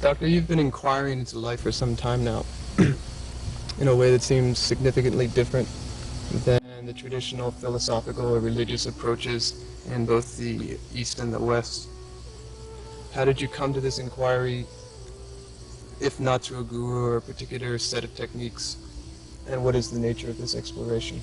Doctor, you've been inquiring into life for some time now, in a way that seems significantly different than the traditional philosophical or religious approaches in both the East and the West. How did you come to this inquiry, if not to a guru or a particular set of techniques, and what is the nature of this exploration?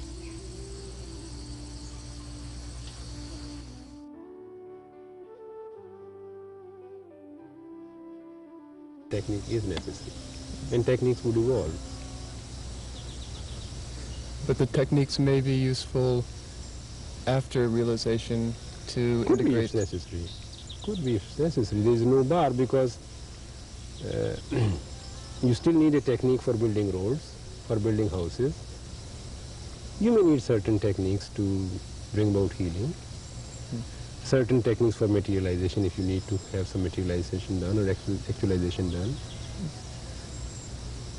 Technique is necessary, and techniques would evolve. But the techniques may be useful after realization to Could be integrate. if necessary. Could be if necessary. There is no bar, because you still need a technique for building roads, for building houses. You may need certain techniques to bring about healing. Certain techniques for materialization if you need to have some materialization done or actualization done.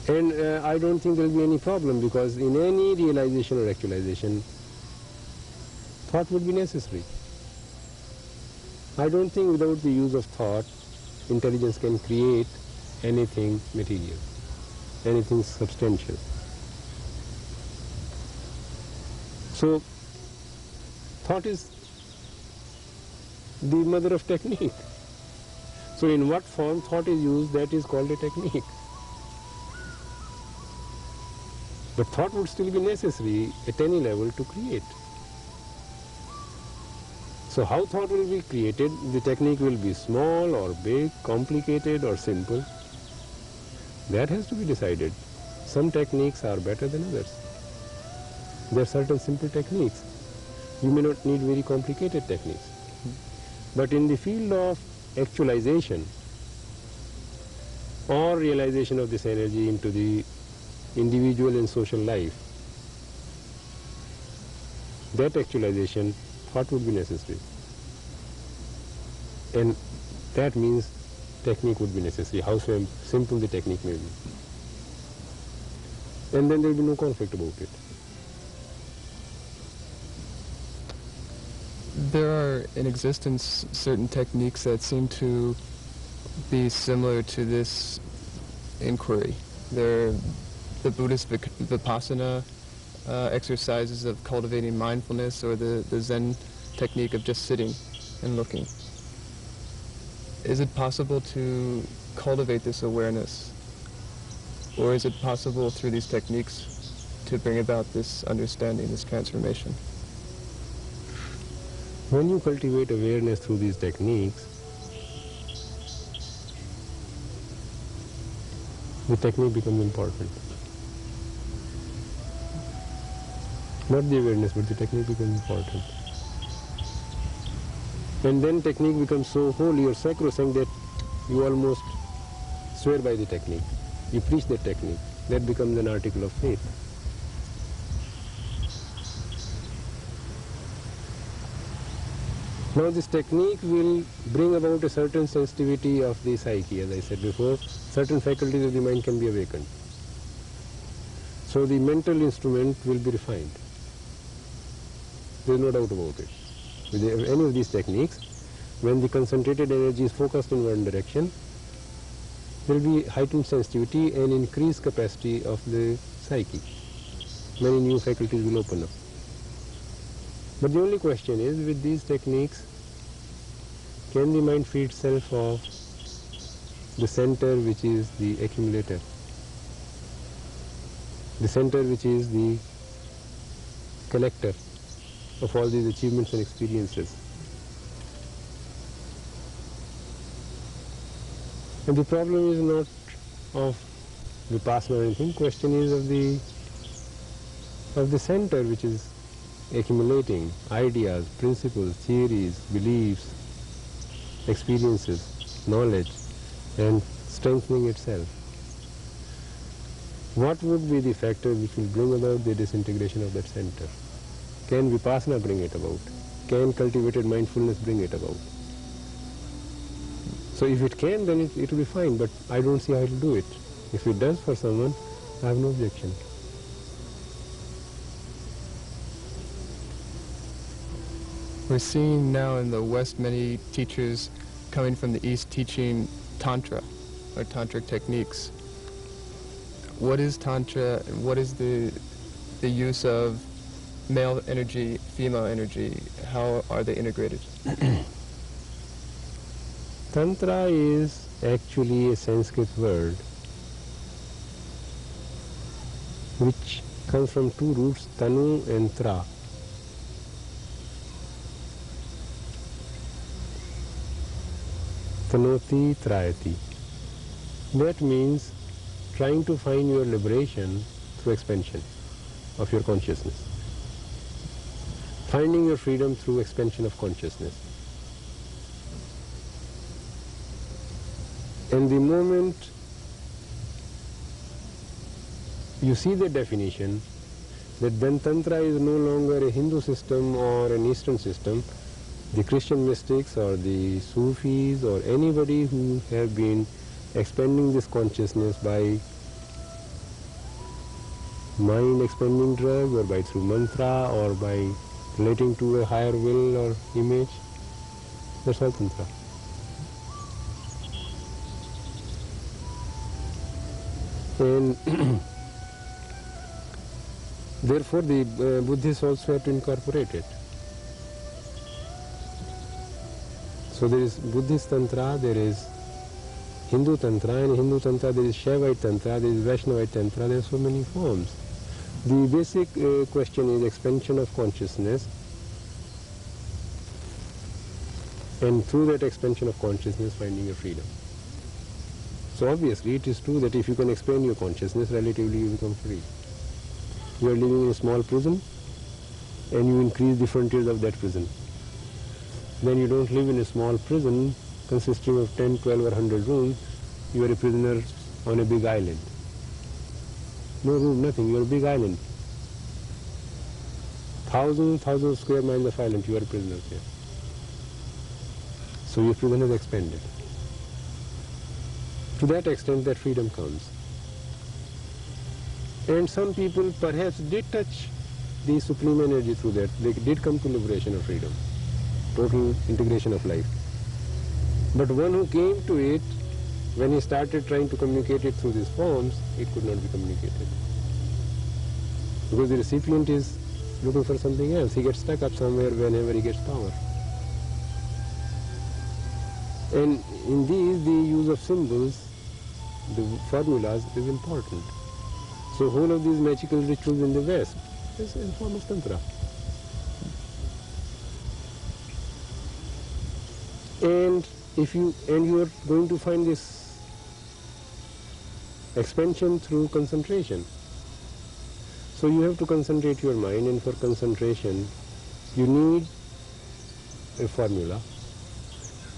And I don't think there will be any problem, because in any realization or actualization, thought would be necessary. I don't think without the use of thought, intelligence can create anything material, anything substantial. So, thought is the mother of technique. So in what form thought is used, that is called a technique. But thought would still be necessary at any level to create. So how thought will be created, the technique will be small or big, complicated or simple. That has to be decided. Some techniques are better than others. There are certain simple techniques. You may not need very complicated techniques. But in the field of actualization or realization of this energy into the individual and social life, that actualization, thought would be necessary. And that means technique would be necessary, how simple the technique may be. And then there will be no conflict about it. There are in existence certain techniques that seem to be similar to this inquiry. They're the Buddhist Vipassana exercises of cultivating mindfulness, or the Zen technique of just sitting and looking. Is it possible to cultivate this awareness? Or is it possible through these techniques to bring about this understanding, this transformation? When you cultivate awareness through these techniques, the technique becomes important. Not the awareness, but the technique becomes important. And then technique becomes so holy or sacrosanct that you almost swear by the technique. You preach the technique. That becomes an article of faith. Now this technique will bring about a certain sensitivity of the psyche, as I said before. Certain faculties of the mind can be awakened. So the mental instrument will be refined. There is no doubt about it. With any of these techniques, when the concentrated energy is focused in one direction, there will be heightened sensitivity and increased capacity of the psyche. Many new faculties will open up. But the only question is, with these techniques, can the mind free itself of the center which is the accumulator, the center which is the collector of all these achievements and experiences? And the problem is not of Vipassana or anything. Question is of the center which is accumulating ideas, principles, theories, beliefs, experiences, knowledge, and strengthening itself. What would be the factor which will bring about the disintegration of that center? Can Vipassana bring it about? Can cultivated mindfulness bring it about? So if it can, then it will be fine, but I don't see how it will do it. If it does for someone, I have no objection. We're seeing now in the West many teachers coming from the East teaching Tantra, or tantric techniques. What is Tantra, and what is the use of male energy, female energy? How are they integrated? Tantra is actually a Sanskrit word which comes from two roots, tanu and tra. Tanoti trayati. That means trying to find your liberation through expansion of your consciousness. Finding your freedom through expansion of consciousness. And the moment you see the definition, that then Tantra is no longer a Hindu system or an Eastern system, the Christian mystics or the Sufis or anybody who have been expanding this consciousness by mind expanding drug or by through mantra or by relating to a higher will or image, that's all Tantra. And therefore the Buddhists also have to incorporate it. So there is Buddhist Tantra, there is Hindu Tantra, and in Hindu Tantra there is Shaivite Tantra, there is Vaishnavite Tantra, there are so many forms. The basic question is expansion of consciousness, and through that expansion of consciousness finding your freedom. So obviously it is true that if you can expand your consciousness, relatively you become free. You are living in a small prison and you increase the frontiers of that prison. Then you don't live in a small prison consisting of 10, 12 or 100 rooms. You are a prisoner on a big island. No room, nothing, you are a big island. Thousands of square miles of island, you are a prisoner here. So your prison has expanded. To that extent that freedom comes. And some people perhaps did touch the supreme energy through that. They did come to liberation of freedom, total integration of life. But one who came to it, when he started trying to communicate it through these forms, it could not be communicated. Because the recipient is looking for something else. He gets stuck up somewhere whenever he gets power. And in these, the use of symbols, the formulas is important. So whole of these magical rituals in the West is a form of Tantra. And you are going to find this expansion through concentration. So you have to concentrate your mind, and for concentration you need a formula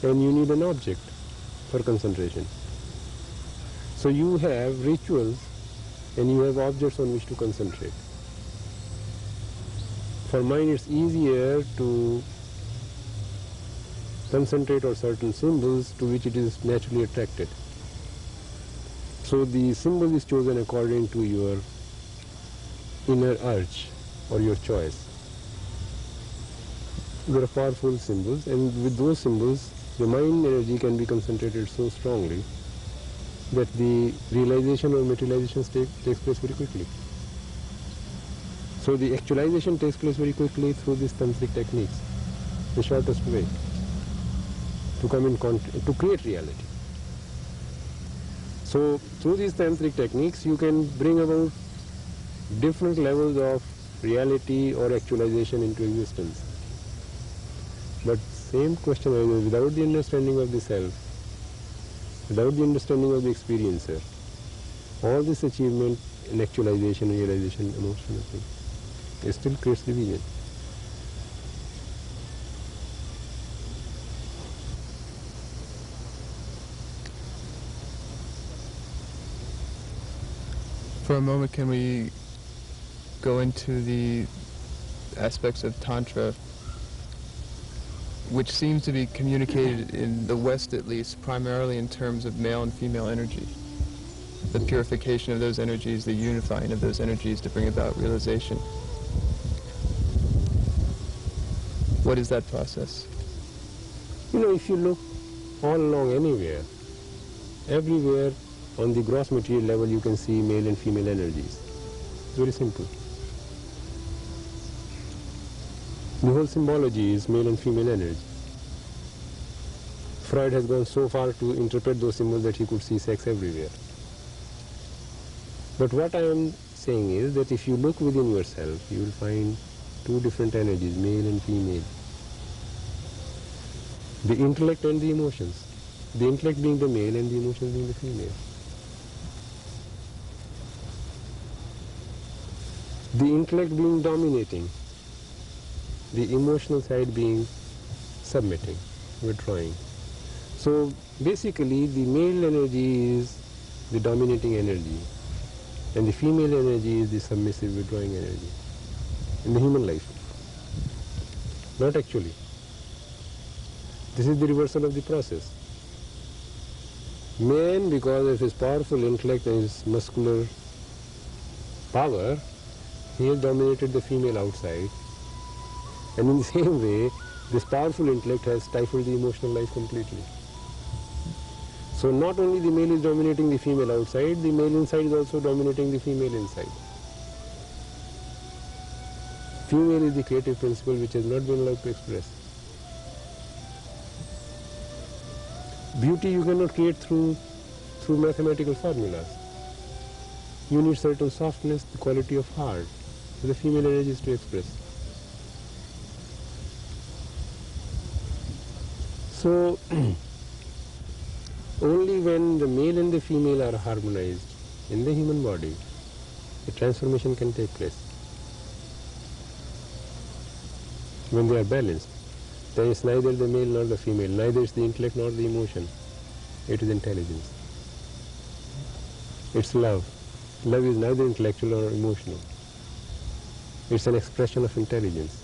and you need an object for concentration. So you have rituals and you have objects on which to concentrate. For mind it's easier to concentrate on certain symbols to which it is naturally attracted. So the symbol is chosen according to your inner urge or your choice. There are powerful symbols, and with those symbols the mind energy can be concentrated so strongly that the realization or materialization takes place very quickly. So the actualization takes place very quickly through these tantric techniques, the shortest way to come in to create reality. So through these tantric techniques you can bring about different levels of reality or actualization into existence. But same question arises, without the understanding of the self, without the understanding of the experiencer, all this achievement and actualization, realization amounts to nothing. It still creates division. For a moment, can we go into the aspects of Tantra which seems to be communicated in the West, at least, primarily in terms of male and female energy? The purification of those energies, the unifying of those energies to bring about realization. What is that process? You know, if you look all along anywhere, Everywhere on the gross material level you can see male and female energies. It's very simple. The whole symbology is male and female energy. Freud has gone so far to interpret those symbols that he could see sex everywhere. But what I am saying is that if you look within yourself, you will find two different energies, male and female. The intellect and the emotions. The intellect being the male and the emotions being the female. The intellect being dominating, the emotional side being submitting, withdrawing. So basically the male energy is the dominating energy and the female energy is the submissive withdrawing energy in the human life. Not actually. This is the reversal of the process. Man, because of his powerful intellect and his muscular power, he has dominated the female outside, and in the same way this powerful intellect has stifled the emotional life completely. So not only the male is dominating the female outside, the male inside is also dominating the female inside. Female is the creative principle which has not been allowed to express. Beauty you cannot create through mathematical formulas. You need certain softness, the quality of heart, for the female energies to express. So only when the male and the female are harmonized in the human body, a transformation can take place. When they are balanced, then it's neither the male nor the female, neither is the intellect nor the emotion. It is intelligence. It's love. Love is neither intellectual nor emotional. It's an expression of intelligence.